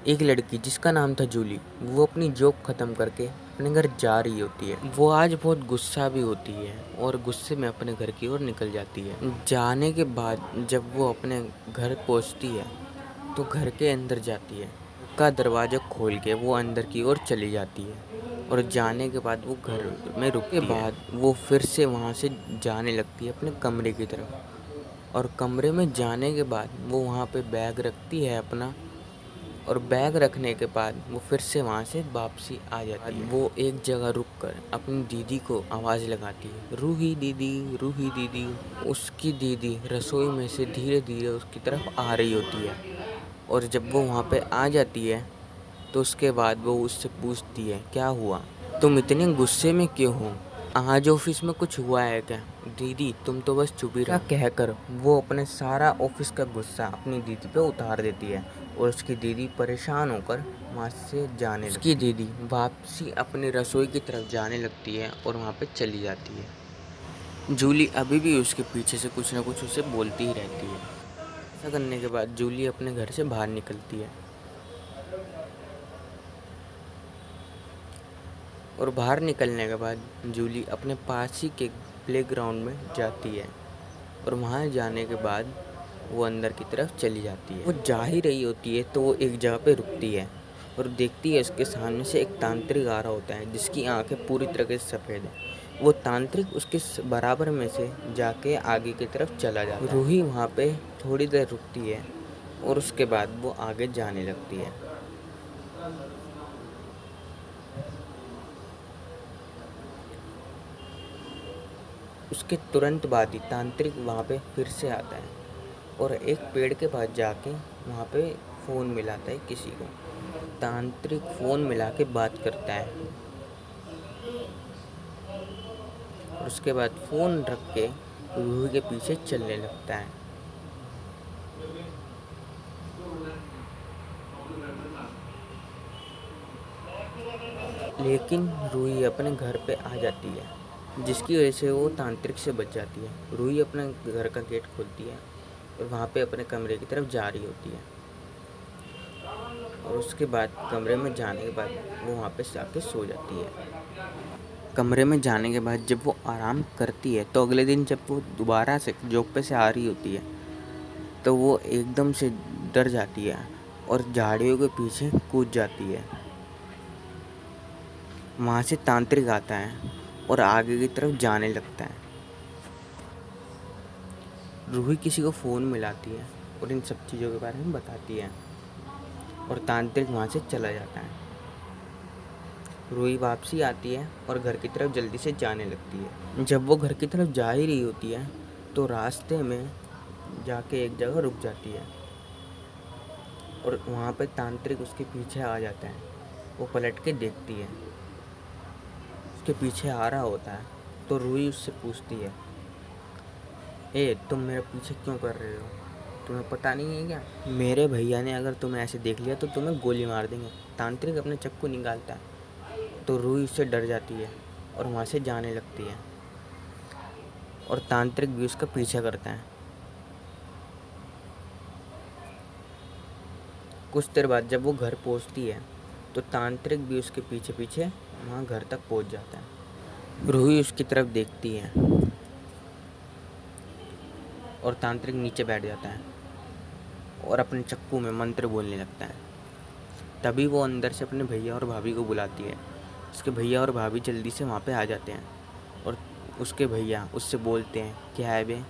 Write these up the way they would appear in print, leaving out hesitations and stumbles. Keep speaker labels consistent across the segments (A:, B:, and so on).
A: एक लड़की जिसका नाम था जूली, वो अपनी जॉब ख़त्म करके अपने घर जा रही होती है। वो आज बहुत गुस्सा भी होती है और गुस्से में अपने घर की ओर निकल जाती है। जाने के बाद जब वो अपने घर पहुंचती है तो घर के अंदर जाती है। का दरवाज़ा खोल के वो अंदर की ओर चली जाती है और जाने के बाद वो घर में रुकती है। बाद वो फिर से वहाँ से जाने लगती है अपने कमरे की तरफ, और कमरे में जाने के बाद वो वहाँ पे बैग रखती है अपना, और बैग रखने के बाद वो फिर से वहाँ से वापसी आ जाती है। वो एक जगह रुककर अपनी दीदी को आवाज़ लगाती है, रूही दीदी, रूही दीदी। उसकी दीदी रसोई में से धीरे धीरे उसकी तरफ आ रही होती है, और जब वो वहाँ पे आ जाती है तो उसके बाद वो उससे पूछती है, क्या हुआ, तुम इतने गुस्से में क्यों हो, आज ऑफिस में कुछ हुआ है क्या? दीदी तुम तो बस चुप ही रहो, कहकर वो अपने सारा ऑफिस का गुस्सा अपनी दीदी पे उतार देती है, और उसकी दीदी परेशान होकर वहाँ से जाने लगती है। उसकी दीदी वापसी अपनी रसोई की तरफ जाने लगती है और वहाँ पे चली जाती है। जूली अभी भी उसके पीछे से कुछ ना कुछ उसे बोलती ही रहती है। ऐसा करने के बाद जूली अपने घर से बाहर निकलती है, और बाहर निकलने के बाद जूली अपने पास ही के प्लेग्राउंड में जाती है, और वहाँ जाने के बाद वो अंदर की तरफ चली जाती है। वो जा ही रही होती है तो वो एक जगह पे रुकती है और देखती है उसके सामने से एक तांत्रिक आ रहा होता है जिसकी आंखें पूरी तरह से सफ़ेद है। वो तांत्रिक उसके बराबर में से जाके आगे की तरफ चला जाता है। रूही वहाँ पे थोड़ी देर रुकती है और उसके बाद वो आगे जाने लगती है। उसके तुरंत बाद ही तांत्रिक वहाँ पे फिर से आता है और एक पेड़ के पास जाके वहाँ पे फ़ोन मिलाता है किसी को। तांत्रिक फ़ोन मिला के बात करता है और उसके बाद फ़ोन रख के रूही के पीछे चलने लगता है। लेकिन रूही अपने घर पे आ जाती है, जिसकी वजह से वो तांत्रिक से बच जाती है। रूही अपने घर का गेट खोलती है और वहाँ पे अपने कमरे की तरफ जा रही होती है, और उसके बाद कमरे में जाने के बाद वो वहाँ पे जाके सो जाती है। कमरे में जाने के बाद जब वो आराम करती है तो अगले दिन जब वो दोबारा से जॉब पे से आ रही होती है तो वो एकदम से डर जाती है और झाड़ियों के पीछे कूद जाती है। वहाँ से तांत्रिक आता है और आगे की तरफ जाने लगता है। रूही किसी को फ़ोन मिलाती है और इन सब चीज़ों के बारे में बताती है, और तांत्रिक वहाँ से चला जाता है। रूही वापसी आती है और घर की तरफ जल्दी से जाने लगती है। जब वो घर की तरफ जा ही रही होती है तो रास्ते में जाके एक जगह रुक जाती है, और वहाँ पे तांत्रिक उसके पीछे आ जाता है। वो पलट के देखती है, उसके पीछे आ रहा होता है, तो रूही उससे पूछती है, ए तुम मेरे पीछे क्यों कर रहे हो, तुम्हें पता नहीं है क्या, मेरे भैया ने अगर तुम्हें ऐसे देख लिया तो तुम्हें गोली मार देंगे। तांत्रिक अपने चाकू निकालता है तो रूही उससे डर जाती है और वहाँ से जाने लगती है, और तांत्रिक भी उसका पीछा करता है। कुछ देर बाद जब वो घर पहुँचती है तो तांत्रिक भी उसके पीछे पीछे वहाँ घर तक पहुँच जाता है। रूही उसकी तरफ देखती है और तांत्रिक नीचे बैठ जाता है और अपने चक्कू में मंत्र बोलने लगता है। तभी वो अंदर से अपने भैया और भाभी को बुलाती है। उसके भैया और भाभी जल्दी से वहाँ पे आ जाते हैं, और उसके भैया उससे बोलते हैं, क्या है बे,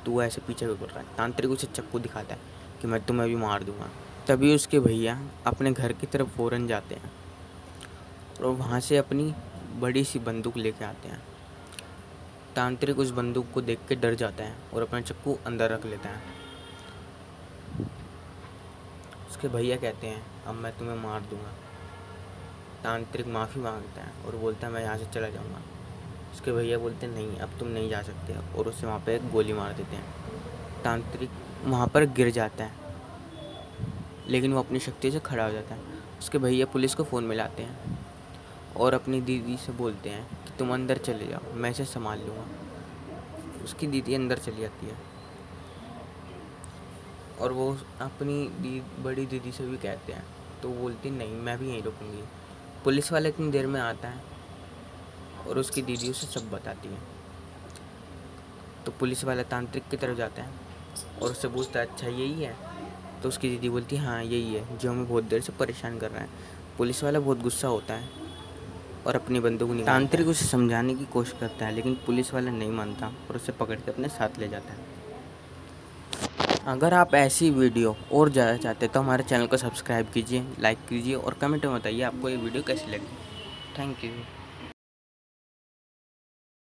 A: तू ऐसे पीछे क्यों कर रहा है। तांत्रिक उसे चक्कू दिखाता है कि मैं तुम्हें भी मार दूंगा। तभी उसके भैया अपने घर की तरफ फ़ौरन जाते हैं और वहाँ से अपनी बड़ी सी बंदूक लेके आते हैं। तांत्रिक उस बंदूक को देख के डर जाता है और अपना चक्कू अंदर रख लेता है। उसके भैया कहते हैं, अब मैं तुम्हें मार दूंगा। तांत्रिक माफ़ी मांगता है और बोलता है, मैं यहाँ से चला जाऊँगा। उसके भैया बोलते हैं, नहीं अब तुम नहीं जा सकते, और उसे वहाँ पे एक गोली मार देते हैं। तांत्रिक वहाँ पर गिर जाता है, लेकिन वो अपनी शक्ति से खड़ा हो जाता है। उसके भैया पुलिस को फ़ोन मिलाते हैं और अपनी दीदी से बोलते हैं कि तुम अंदर चले जाओ, मैं इसे संभाल लूँगा। उसकी दीदी अंदर चली जाती है और वो अपनी बड़ी दीदी से भी कहते हैं तो वो बोलती नहीं, मैं भी यहीं रुकूंगी। पुलिस वाला इतनी देर में आता है और उसकी दीदी उसे सब बताती है। तो पुलिस वाला तांत्रिक की तरफ जाता है और उससे पूछता है अच्छा यही है? तो उसकी दीदी बोलती है हाँ यही है जो हमें बहुत देर से परेशान कर रहा है। पुलिस वाला बहुत गुस्सा होता है और अपनी बंदूक निकालता है। तांत्रिक उसे समझाने की कोशिश करता है लेकिन पुलिस वाला नहीं मानता और उसे पकड़ के अपने साथ ले जाता है। अगर आप ऐसी वीडियो और ज़्यादा चाहते हैं तो हमारे चैनल को सब्सक्राइब कीजिए, लाइक कीजिए और कमेंट में बताइए आपको ये वीडियो कैसी लगी। Thank you.